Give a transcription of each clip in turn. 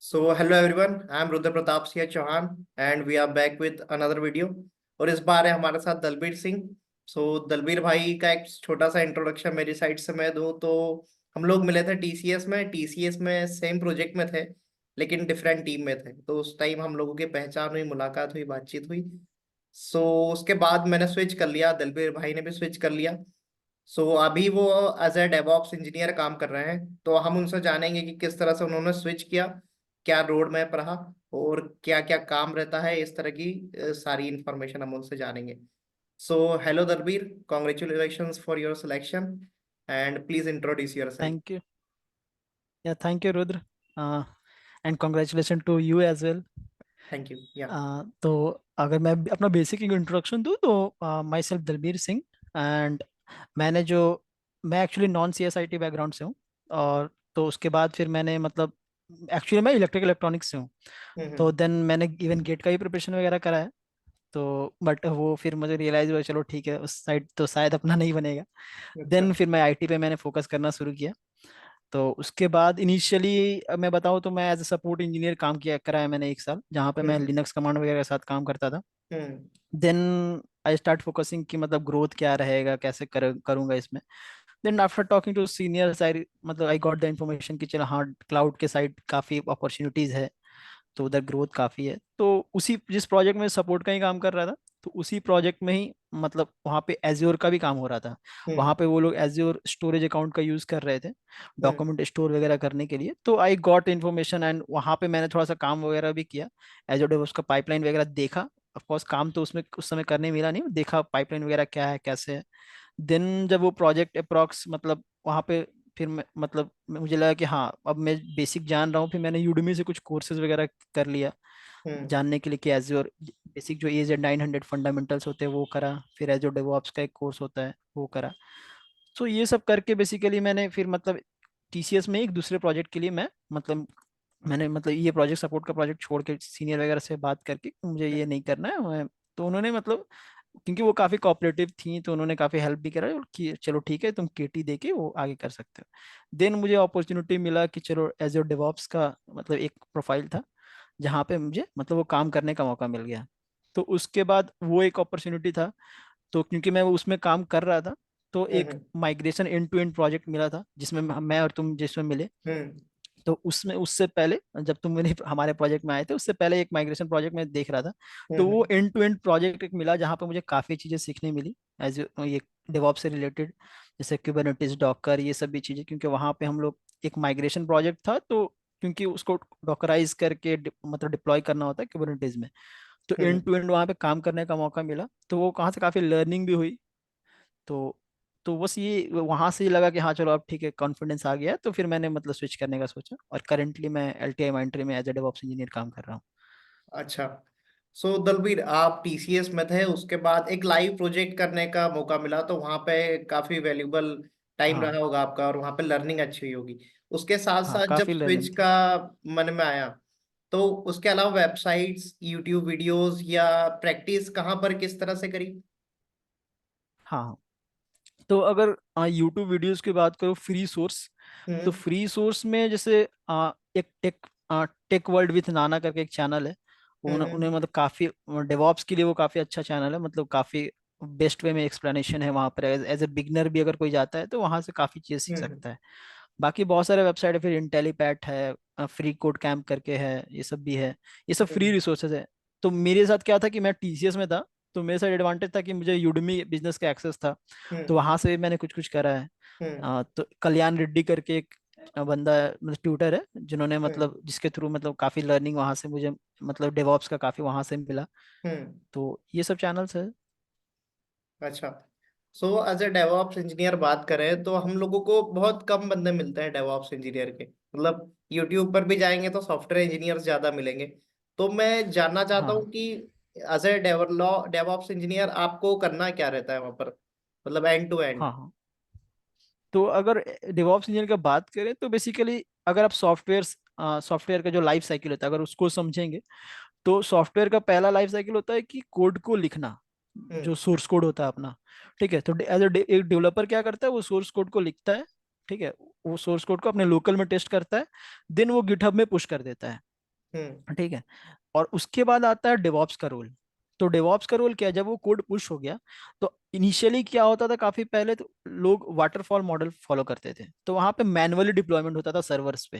So hello everyone, I am Rudra Pratap Siya Chauhan and we are back with another video। और इस बार है हमारे साथ दलबीर सिंह। दलबीर भाई का एक छोटा सा इंट्रोडक्शन मेरी साइड से मैं दूं तो हम लोग मिले थे टीसीएस में सेम प्रोजेक्ट में थे, लेकिन डिफरेंट टीम में थे। तो उस टाइम हम लोगों की पहचान हुई, मुलाकात हुई, बातचीत हुई। सो उसके बाद मैंने स्विच कर लिया, दलबीर भाई ने भी स्विच कर लिया। अभी वो एज ए डेवऑप्स इंजीनियर काम कर रहे हैं। तो हम उनसे जानेंगे कि किस तरह से उन्होंने स्विच किया, क्या रोड मैप रहा और क्या क्या काम रहता है। इस तरह की सारी इंफॉर्मेशन हम उनसे जानेंगे। Hello Dalbir, congratulations for your selection and please introduce your self. Thank you. Yeah, thank you, Rudra. And congratulations to you as well. Thank you या। तो अगर मैं अपना बेसिक इंट्रोडक्शन दूं तो myself Dalbir Singh. And मैंने जो मैं actually non C S I T background से हूँ। और तो उसके बाद फिर मैंने मतलब एक्चुअली मैं इलेक्ट्रिकल इलेक्ट्रॉनिक्स से हूँ। तो हम्म। देन मैंने इवन गेट का ही प्रिपरेशन वगैरह करा है। तो बट वो फिर मुझे रियलाइज हुआ चलो ठीक है, उस साइड तो शायद अपना नहीं बनेगा। अच्छा। देन फिर मैं आईटी पे मैंने फोकस करना शुरू किया। तो उसके बाद इनिशियली मैं बताऊँ तो मैं एज ए सपोर्ट इंजीनियर काम किया करा है मैंने 1 साल, जहाँ पे मैं हम्म लिनक्स कमांड वगैरह के साथ काम करता था। Hmm then I start focusing कि मतलब ग्रोथ क्या रहेगा, कैसे करूंगा इसमें। Then after talking to seniors I मतलब आई गॉट द इन्फॉर्मेशन कि चलो हाँ, क्लाउड के साइड काफ़ी अपॉर्चुनिटीज़ है, तो उधर ग्रोथ काफ़ी है। तो उसी जिस प्रोजेक्ट में सपोर्ट का ही काम कर रहा था, तो उसी प्रोजेक्ट में ही मतलब वहाँ पे एज्योर का भी काम हो रहा था। हम्म वहाँ पे वो लोग एज्योर स्टोरेज अकाउंट का यूज़ कर रहे थे हम्म डॉक्यूमेंट स्टोर वगैरह करने के लिए। तो आई गॉट इन्फॉर्मेशन एंड वहाँ पे मैंने थोड़ा सा काम वगैरह भी किया। एजोर डेवॉप्स का पाइपलाइन वगैरह देखा। ऑफकोर्स काम तो उसमें उस समय करने मिला नहीं, देखा पाइपलाइन वगैरह क्या है कैसे है। देन जब वो प्रोजेक्ट अप्रॉक्स मतलब वहाँ पे फिर मतलब मुझे लगा कि हाँ अब मैं बेसिक जान रहा हूँ, फिर मैंने यूडमी से कुछ कोर्सेज वगैरह कर लिया हम्म जानने के लिए कि एज्योर बेसिक जो AZ900 फंडामेंटल्स होते हैं वो करा। फिर एज्योर डेवऑप्स का एक कोर्स होता है वो करा। तो ये सब करके बेसिकली मैंने फिर मतलब टीसीएस में एक दूसरे प्रोजेक्ट के लिए मैं मतलब मैंने मतलब ये प्रोजेक्ट सपोर्ट का प्रोजेक्ट छोड़ के सीनियर वगैरह से बात करके कि मुझे ये नहीं करना है तो उन्होंने मतलब क्योंकि वो काफ़ी कोऑपरेटिव थी तो उन्होंने काफ़ी हेल्प भी करा कि चलो ठीक है तुम केटी दे के वो आगे कर सकते हो। देन मुझे अपॉर्चुनिटी मिला कि चलो एज योर डेवॉप्स का मतलब एक प्रोफाइल था जहाँ पे मुझे मतलब वो काम करने का मौका मिल गया। तो उसके बाद वो एक अपॉर्चुनिटी था। तो क्योंकि मैं उसमें काम कर रहा था, तो एक hmm migration end to end project मिला था जिसमें मैं और तुम जिसमें मिले। हम्म तो उसमें उससे पहले जब तुम मेरे हमारे प्रोजेक्ट में आए थे उससे पहले एक माइग्रेशन प्रोजेक्ट मैं देख रहा था। तो वो हम्म एंड टू एंड प्रोजेक्ट एक मिला जहाँ पे मुझे काफ़ी चीज़ें सीखने मिली एज ये डेवॉप्स से रिलेटेड, जैसे क्यूबरनेटिस डॉकर ये सब भी चीज़ें, क्योंकि वहाँ पे हम लोग एक माइग्रेशन प्रोजेक्ट था तो क्योंकि उसको डॉकराइज करके मतलब डिप्लॉय करना होता है क्यूबरनेटिस में। तो एंड हम्म टू एंड वहाँ पे काम करने का मौका मिला, तो वो कहाँ से काफ़ी लर्निंग भी हुई। तो तो बस ये वहां से ही लगा कि हाँ चलो अब ठीक है कॉन्फिडेंस आ गया है, तो फिर मैंने मतलब स्विच करने का सोचा और करंटली मैं LTI माइंट्री में एज ए डेवऑप्स इंजीनियर काम कर रहा हूँ। अच्छा। दलबीर, आप टीसीएस में थे, उसके बाद एक लाइव प्रोजेक्ट करने का मौका मिला, तो वहां पे काफी वैल्यूबल टाइम हाँ रहा होगा आपका और वहां पे लर्निंग अच्छी हुई होगी। उसके साथ हाँ, साथ जब काफ़ी स्विच लर्निंग थी। का मन में आया, तो उसके अलावा वेबसाइट्स, यूट्यूब वीडियोस या प्रैक्टिस कहाँ पर किस तरह से करी? हाँ हाँ। तो अगर यूट्यूब वीडियोस की बात करो फ्री सोर्स, तो हम्म फ्री सोर्स में जैसे एक टेक वर्ल्ड विथ नाना करके एक चैनल है। उन्हें हम्म मतलब काफ़ी डेवॉप्स के लिए वो काफ़ी अच्छा चैनल है, मतलब काफ़ी बेस्ट वे में एक्सप्लेनेशन है वहाँ पर। एज ए बिगनर भी अगर कोई जाता है तो वहाँ से काफ़ी चीज़ सीख हम्म सकता है। बाकी बहुत सारे वेबसाइट है, फिर इंटेलीपैट है, फ्री कोड कैंप करके है, ये सब भी है। ये सब फ्री हम्म रिसोर्सेज है। तो मेरे साथ क्या था कि मैं TCS में था, तो मेरे साथ एडवांटेज था कि मुझे यूडमी बिजनेस का एक्सेस था। तो हम्म वहां से भी मैंने कुछ कुछ करा है। हम्म तो कल्याण रेड्डी करके एक बंदा मतलब ट्यूटर है जिन्होंने हम्म मतलब जिसके थ्रू मतलब काफी लर्निंग वहां से मुझे मतलब डेवॉप्स का काफी वहां से मिला। हम्म। तो ये सब चैनल्स है। अच्छा। एज ए डेवऑप्स इंजीनियर बात करें तो हम लोगों को बहुत कम बंदे मिलते हैं डेवऑप्स इंजीनियर के। मतलब यूट्यूब पर भी जाएंगे तो सॉफ्टवेयर इंजीनियर ज्यादा मिलेंगे। तो मैं जानना चाहता हाँ हूँ कि एज ए डेवऑप्स इंजीनियर आपको करना क्या रहता है वहां पर, मतलब एंड टू एंड। हाँ हाँ। तो अगर डेवॉप्स इंजीनियर का बात करें तो बेसिकली अगर आप सॉफ्टवेयर का जो लाइफ साइकिल होता है अगर उसको समझेंगे, तो सॉफ्टवेयर का पहला लाइफ साइकिल होता है कि कोड को लिखना, जो हम्म सोर्स कोड होता है अपना। ठीक है, तो एज एक डेवलपर क्या करता है, वो सोर्स कोड को लिखता है। ठीक है, वो सोर्स कोड को अपने लोकल में टेस्ट करता है, देन वो गिटहब में पुश कर देता है। हम्म। ठीक है। और उसके बाद आता है डेवॉप्स का रोल। तो डेवॉप्स का रोल क्या है, जब वो कोड पुश हो गया तो इनिशियली क्या होता था, काफी पहले तो लोग वाटरफॉल मॉडल फॉलो करते थे, तो वहां पे मैनुअली डिप्लॉयमेंट होता था सर्वर्स पे।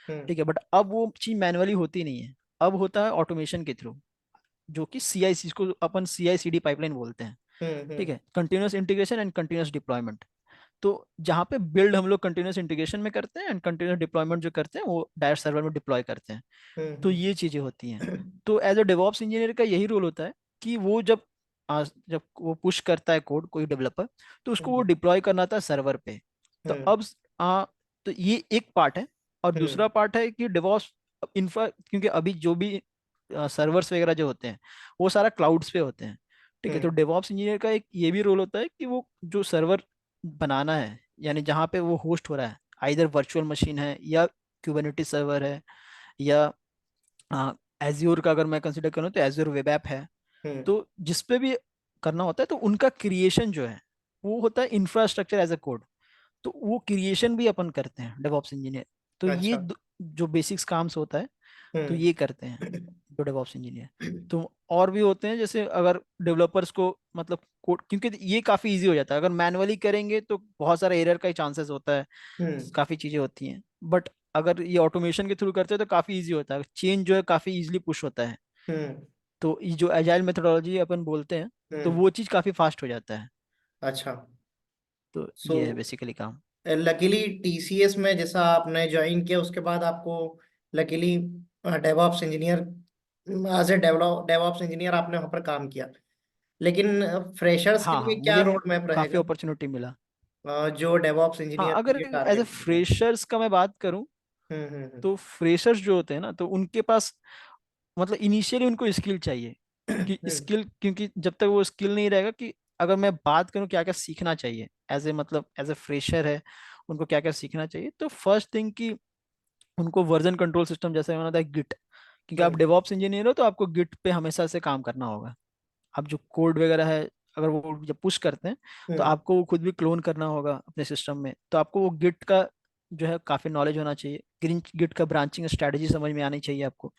हम्म। ठीक है, बट अब वो चीज मैनुअली होती नहीं है, अब होता है ऑटोमेशन के थ्रू, जो कि सीआईसी को अपन सीआईसीडी पाइपलाइन बोलते हैं। ठीक हम्म। है, continuous integration and continuous deployment. तो जहाँ पे बिल्ड हम लोग कंटिन्यूअस इंटीग्रेशन में करते हैं एंड कंटिन्यूअस डिप्लॉयमेंट जो करते हैं वो डायरेक्ट सर्वर में डिप्लॉय करते हैं। तो हम्म। ये चीजें होती हैं। तो एज अ डेवॉप्स इंजीनियर का यही रोल होता है कि वो जब वो पुश करता है कोड कोई डेवलपर, तो उसको वो हम्म। डिप्लॉय करना था सर्वर पे। तो हम्म। अब तो ये एक पार्ट है। और हम्म। दूसरा पार्ट है कि डेवॉप्स इंफ्रा, क्योंकि अभी जो भी सर्वर्स वगैरह जो होते हैं वो सारा क्लाउड्स पे होते हैं। ठीक है, तो हम्म। डेवॉप्स इंजीनियर का एक ये भी रोल होता है कि वो जो सर्वर बनाना है, यानी जहाँ पे वो होस्ट हो रहा है, आइदर वर्चुअल मशीन है या क्यूबरनेटिस सर्वर है, या एज्योर का अगर मैं कंसिडर करूँ तो एज्योर वेब ऐप है, हम्म। तो जिस पे भी करना होता है तो उनका क्रिएशन जो है वो होता है इंफ्रास्ट्रक्चर एज अ कोड। तो वो क्रिएशन भी अपन करते हैं डेवऑप्स इंजीनियर। तो ये अच्छा। जो बेसिक्स काम से होता है, तो हम्म। ये करते हैं जो डेवऑप्स इंजीनियर। तो और भी होते हैं, जैसे अगर डेवलपर्स को मतलब कोड, क्योंकि ये काफी इजी हो जाता है, अगर मैनुअली करेंगे तो बहुत सारा एरर का ही चांसेस होता है, हम्म। काफी चीजें होती हैं। बट अगर ये ऑटोमेशन के थ्रू करते हैं तो काफी इजी होता है, चेंज जो है काफी इजीली पुश होता है। हम्म। तो ये जो एजाइल मेथोडोलॉजी अपन बोलते हैं, तो हम्म। वो चीज काफी फास्ट हो जाता है। अच्छा। तो सो ये है बेसिकली काम। लकीली टीसीएस में जैसा आपने ज्वाइन किया उसके बाद आपको luckily DevOps engineer, as a DevOps engineer आपने वहाँ पर काम किया। लेकिन फ्रेशर्स के हाँ हाँ, लिए क्या मुझे रोड मैप काफी रहेगा, अपॉर्चुनिटी मिला। जो डेवऑप्स हाँ, इंजीनियर के अगर लिए एज ए टारगेट होंगे? फ्रेशर्स का मैं बात करूं, हम्म। तो फ्रेशर्स जो होते हैं ना, तो उनके पास मतलब इनिशियली उनको स्किल चाहिए। कि हम्म। स्किल, क्योंकि जब तक वो स्किल नहीं रहेगा, कि अगर मैं बात करूं क्या क्या सीखना चाहिए एज ए, मतलब एज ए फ्रेशर है, उनको क्या क्या सीखना चाहिए, तो फर्स्ट थिंग कि उनको वर्जन कंट्रोल सिस्टम, जैसे मैंने बताया गिट, क्योंकि आप हम्म। डेवॉप्स इंजीनियर हो तो आपको गिट पे हमेशा से काम करना होगा। आप जो कोड वगैरह है, अगर वो जब पुश करते हैं तो हम्म। आपको वो खुद भी क्लोन करना होगा अपने सिस्टम में, तो आपको वो गिट का जो है काफी नॉलेज होना चाहिए, ग्रीन गिट का ब्रांचिंग स्ट्रेटजी समझ में आनी चाहिए आपको।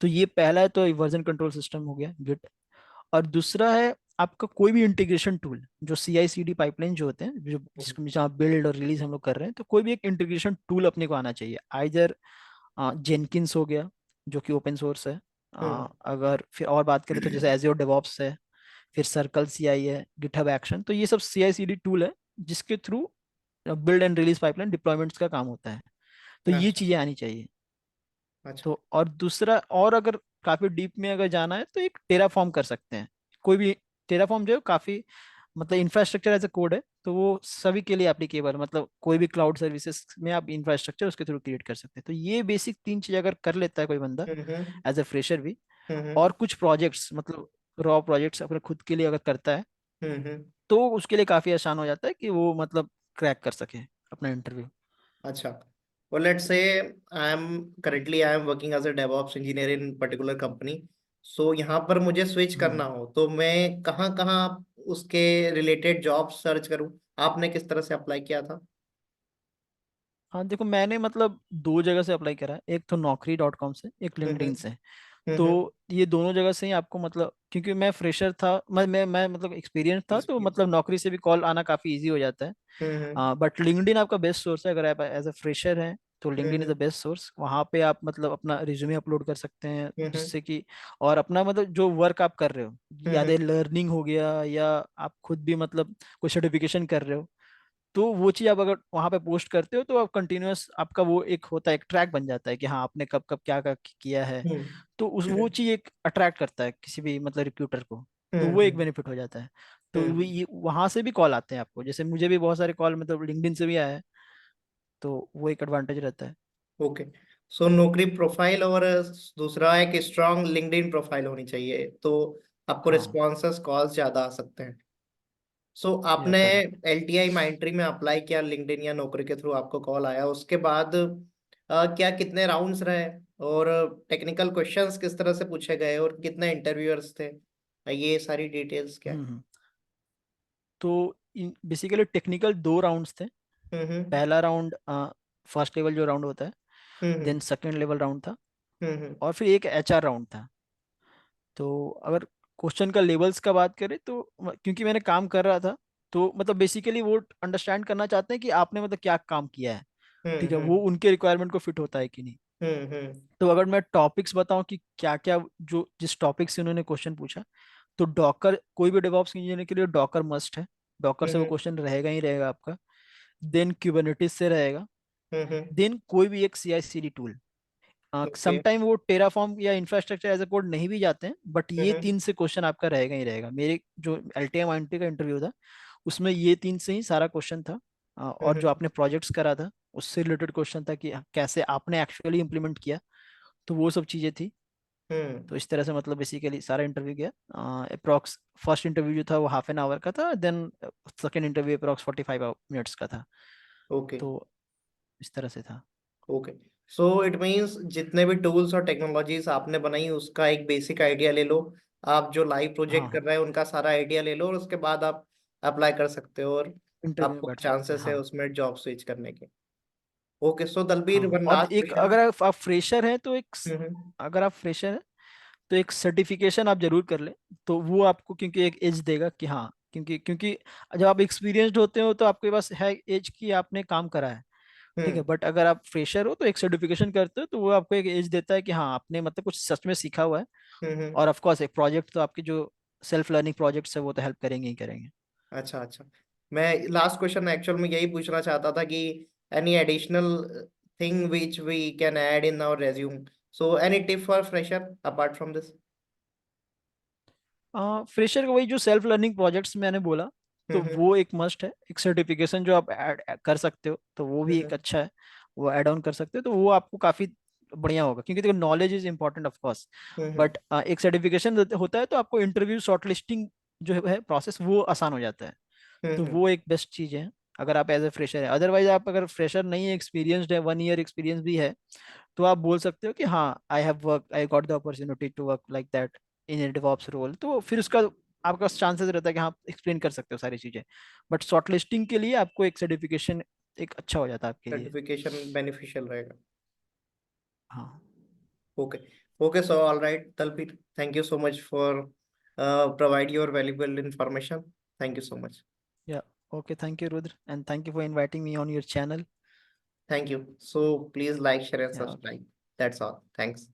तो ये पहला है, तो वर्जन कंट्रोल सिस्टम हो गया गिट। और दूसरा है आपका कोई भी इंटीग्रेशन टूल, जो सी आई सी डी पाइपलाइन जो होते हैं, जो जिसको जहाँ बिल्ड और रिलीज हम लोग कर रहे हैं, तो कोई भी एक इंटीग्रेशन टूल अपने को आना चाहिए। आइदर जेनकिंस हो गया, जो कि ओपन सोर्स है। हम्म। अगर फिर और बात करें तो जैसे एज़्योर डेवऑप्स है, फिर सर्कल सीआई है, गिटहब एक्शन, तो ये सब सीआई सीडी टूल है जिसके through build and release pipeline deployments का काम होता है। तो ये अच्छा। चीजें आनी चाहिए। अच्छा। तो और दूसरा, और अगर काफी डीप में अगर जाना है तो एक टेराफॉर्म कर सकते हैं। कोई भी टेराफॉर्म जो है काफी मतलब इंफ्रास्ट्रक्चर एज ए कोड है, तो वो सभी के लिए एप्लीकेबल, मतलब कोई भी क्लाउड सर्विसेज में आप इंफ्रास्ट्रक्चर उसके थ्रू क्रिएट कर सकते हैं। तो ये बेसिक तीन चीज अगर कर लेता है कोई बंदा हम्म। एज ए फ्रेशर भी, हम्म। और कुछ प्रोजेक्ट्स मतलब रॉ प्रोजेक्ट्स अपने खुद के लिए अगर करता है, हम्म। तो उसके लिए काफी आसान हो जाता है कि वो मतलब क्रैक कर सके अपना इंटरव्यू। अच्छा। well let's say I am working as a DevOps engineer in particular company. So यहाँ पर मुझे स्विच करना हम्म। हो तो मैं कहाँ कहाँ उसके रिलेटेड जॉब सर्च करूँ? आपने किस तरह से अप्लाई किया था? हाँ देखो, मैंने मतलब दो जगह से अप्लाई करा है, एक तो नौकरी.com से, एक लिंक्डइन हम्म। से। हम्म। तो ये दोनों जगह से ही आपको मतलब, क्योंकि मैं फ्रेशर था, मैं मतलब एक्सपीरियंस था, तो एक्सपीरियंस। मतलब नौकरी से भी कॉल आना काफी इजी हो जाता है। हम्म। बट लिंक्डइन आपका बेस्ट सोर्स है, अगर आप एज अ फ्रेशर हैं तो LinkedIn is the hmm. Best source. वहाँ पे आप मतलब अपना रिज्यूमे अपलोड कर सकते हैं, हम्म। जिससे कि और अपना मतलब जो वर्क आप कर रहे हो, या हम्म। लर्निंग हो गया, या आप खुद भी मतलब कोई सर्टिफिकेशन कर रहे हो, तो वो चीज आप अगर वहां पे पोस्ट करते हो तो आप कंटिन्यूअस, आपका वो एक होता है, एक ट्रैक बन जाता है कि हाँ आपने कब कब क्या क्या किया है। तो उस वो चीज एक अट्रैक्ट करता है किसी भी मतलब रिक्रूटर को। तो वो एक हम्म। बेनिफिट हो जाता है। तो वो हम्म। ये वहां से भी कॉल आते हैं आपको, जैसे मुझे भी बहुत सारे कॉल मतलब लिंक्डइन से भी आया है। तो वो एक एडवांटेज रहता है। ओके। सो नौकरी प्रोफाइल और दूसरा एक स्ट्रांग लिंक्डइन प्रोफाइल होनी चाहिए तो आपको हाँ, रिस्पॉन्सेस कॉल्स ज्यादा आ सकते हैं। सो या आपने करेक्ट। एलटीआई माइंट्री में अप्लाई किया, लिंक्डइन या नौकरी के थ्रू आपको कॉल आया, उसके बाद क्या कितने राउंड्स रहे और टेक्निकल क्वेश्चंस किस तरह से पूछे गए और कितने इंटरव्यूअर्स थे, ये सारी डिटेल्स क्या है? हम्म। तो बेसिकली टेक्निकल दो राउंड्स थे। हम्म। पहला राउंड फर्स्ट लेवल जो राउंड होता है, हम्म। देन सेकंड लेवल राउंड था। हम्म और फिर एक एचआर राउंड था। तो अगर क्वेश्चन का लेवल्स का बात करें तो क्योंकि मैंने काम कर रहा था, तो मतलब बेसिकली वो अंडरस्टैंड करना चाहते हैं कि आपने मतलब क्या काम किया है। ठीक है, वो हम्म उनके रिक्वायरमेंट को फिट होता है कि नहीं। हम्म तो अगर मैं टॉपिक्स बताऊं कि क्या क्या, जो जिस टॉपिक से उन्होंने क्वेश्चन पूछा, तो डॉकर, कोई भी डेवऑप्स इंजीनियर के लिए डॉकर मस्ट है। डॉकर से वो हम्म क्वेश्चन रहेगा ही रहेगा आपका। देन क्यूबरनेटिस से रहेगा। हम्म देन कोई भी एक CI CD tool. Okay sometime वो टेराफॉर्म या इंफ्रास्ट्रक्चर एज अ कोड नहीं भी जाते हैं, बट ये हम्म तीन से क्वेश्चन आपका रहेगा ही रहेगा। मेरे जो एलटीएम आईटी का इंटरव्यू था, उसमें ये तीन से ही सारा क्वेश्चन था। और जो हम्म आपने प्रोजेक्ट्स करा था उससे रिलेटेड क्वेश्चन था कि कैसे आपने एक्चुअली इंप्लीमेंट किया। तो वो सब चीजें थी। हम्म तो इस तरह से मतलब बेसिकली सारा इंटरव्यू गया। अप्रॉक्स फर्स्ट इंटरव्यू जो था वो हाफ एन आवर का था, then second interview approx 45 minutes का था। ओके तो इस तरह से था। ओके सो इट मीन्स जितने भी टूल्स और टेक्नोलॉजीज आपने बनाई उसका एक बेसिक आइडिया ले लो। आप जो लाइव हाँ प्रोजेक्ट कर हाँ, रहे हैं उनका सारा आइडिया ले लो और उसके बाद आप अप्लाई कर सकते हो और इंटरव्यू में आपको बैठ सकते हैं, चांसेस है हाँ। उसमें जॉब स्विच करने के। ओके सो दलबीर हाँ, वन और लास्ट एक क्वेश्चन। अगर आप फ्रेशर हैं तो हम्म अगर आप फ्रेशर हैं तो एक सर्टिफिकेशन आप जरूर कर लें। तो वो आपको क्योंकि एक एज देगा कि हाँ, क्योंकि क्योंकि जब आप एक्सपीरियंस्ड होते हो तो आपके पास है एज की, आपने काम करा है। ठीक है, हम्म बट अगर आप फ्रेशर हो तो एक सर्टिफिकेशन करते हो तो वो आपको एक एज देता है कि हाँ, आपने मतलब कुछ सच में सीखा हुआ है। हम्म और ऑफ कोर्स एक प्रोजेक्ट तो आपके जो सेल्फ लर्निंग प्रोजेक्ट्स है वो तो हेल्प करेंगे ही करेंगे। अच्छा अच्छा। मैं लास्ट क्वेश्चन एक्चुअल में यही पूछना चाहता था कि any additional thing which we can add in our resume, so any tip for fresher apart from this. Fresher का वही जो सेल्फ लर्निंग प्रोजेक्ट्स मैंने बोला, तो हम्म वो एक मस्ट है। एक सर्टिफिकेशन जो आप ऐड कर सकते हो तो वो भी एक हम्म अच्छा है। वो ऐड ऑन कर सकते हो तो वो आपको काफी बढ़िया होगा, क्योंकि देखो knowledge is important of course. Hmm but एक सर्टिफिकेशन होता है तो आपको इंटरव्यू शॉर्टलिस्टिंग जो है प्रोसेस वो आसान हो जाता है। तो हम्म वो एक बेस्ट चीज है अगर आप एज ए फ्रेशर है। अदरवाइज आप अगर फ्रेशर नहीं है, एक्सपीरियंसड है, 1 ईयर एक्सपीरियंस भी है, तो आप बोल सकते हो कि हाँ, I have work, I got the opportunity to work like that in a DevOps role. तो फिर उसका आपके पास चांसेस रहता है कि हाँ, आप एक्सप्लेन कर सकते हो सारी चीजें। बट शॉर्ट लिस्टिंग के लिए आपको एक सर्टिफिकेशन एक अच्छा हो जाता है आपके लिए। सर्टिफिकेशन बेनिफिशियल रहेगा। हाँ। Okay okay so all right Dalbir, thank you so much for provide your valuable information. Thank you so much. Yeah, okay, thank you Rudra, and thank you for inviting me on your channel. Thank you, so please like share and yeah, okay, subscribe, that's all, thanks.